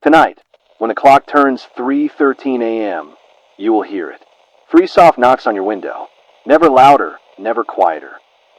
Tonight, when the clock turns 3:13 a.m., you will hear it. 3 soft knocks on your window. Never louder, never quieter.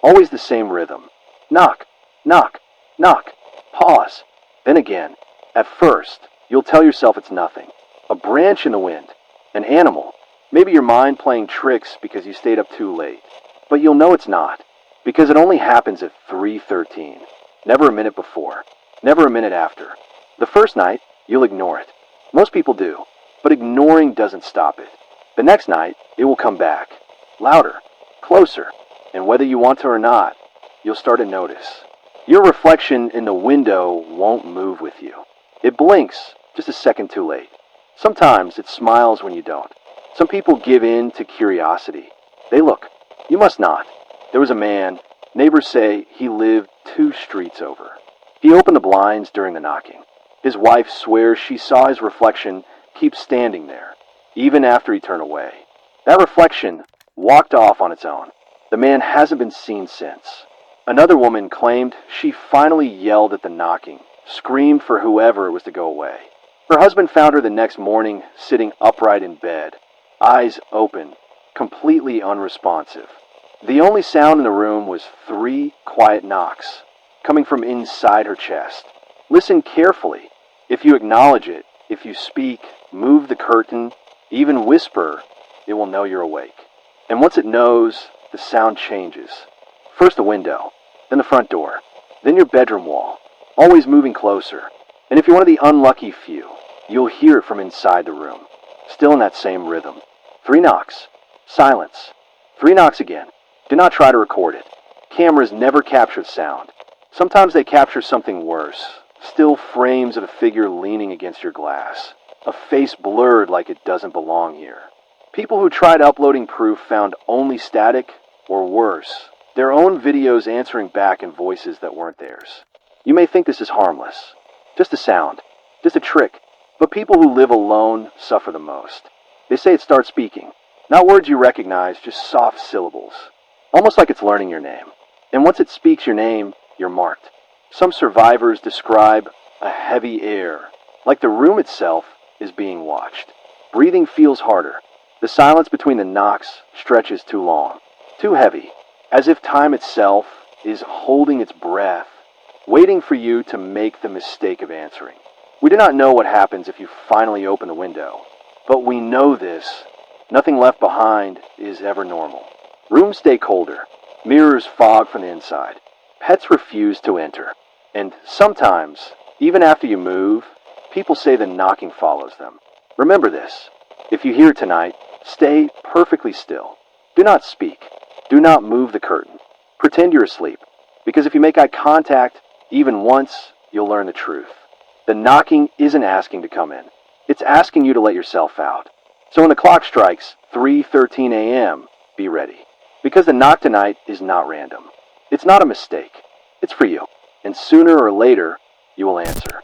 Always the same rhythm. Knock, knock, knock. Pause. Then again. At first, you'll tell yourself it's nothing. A branch in the wind. An animal. Maybe your mind playing tricks because you stayed up too late. But you'll know it's not, because it only happens at 3:13. Never a minute before. Never a minute after. The first night, you'll ignore it. Most people do, but ignoring doesn't stop it. The next night, it will come back. Louder, closer, and whether you want to or not, you'll start to notice. Your reflection in the window won't move with you. It blinks just a second too late. Sometimes it smiles when you don't. Some people give in to curiosity. They look. You must not. There was a man. Neighbors say he lived 2 streets over. He opened the blinds during the knocking. His wife swears she saw his reflection keep standing there, even after he turned away. That reflection walked off on its own. The man hasn't been seen since. Another woman claimed she finally yelled at the knocking, screamed for whoever it was to go away. Her husband found her the next morning sitting upright in bed, eyes open, completely unresponsive. The only sound in the room was 3 quiet knocks, coming from inside her chest. Listen carefully. If you acknowledge it, if you speak, move the curtain, even whisper, it will know you're awake. And once it knows, the sound changes. First the window, then the front door, then your bedroom wall, always moving closer. And if you're one of the unlucky few, you'll hear it from inside the room, still in that same rhythm. 3 knocks, silence. 3 knocks again. Do not try to record it. Cameras never capture sound. Sometimes they capture something worse. Still frames of a figure leaning against your glass. A face blurred like it doesn't belong here. People who tried uploading proof found only static, or worse, their own videos answering back in voices that weren't theirs. You may think this is harmless. Just a sound. Just a trick. But people who live alone suffer the most. They say it starts speaking. Not words you recognize, just soft syllables. Almost like it's learning your name. And once it speaks your name, you're marked. Some survivors describe a heavy air, like the room itself is being watched. Breathing feels harder. The silence between the knocks stretches too long, too heavy, as if time itself is holding its breath, waiting for you to make the mistake of answering. We do not know what happens if you finally open the window, but we know this. Nothing left behind is ever normal. Rooms stay colder. Mirrors fog from the inside. Pets refuse to enter. And sometimes, even after you move, people say the knocking follows them. Remember this. If you hear it tonight, stay perfectly still. Do not speak. Do not move the curtain. Pretend you're asleep. Because if you make eye contact, even once, you'll learn the truth. The knocking isn't asking to come in. It's asking you to let yourself out. So when the clock strikes 3:13 a.m., be ready. Because the knock tonight is not random. It's not a mistake. It's for you. And sooner or later, you will answer.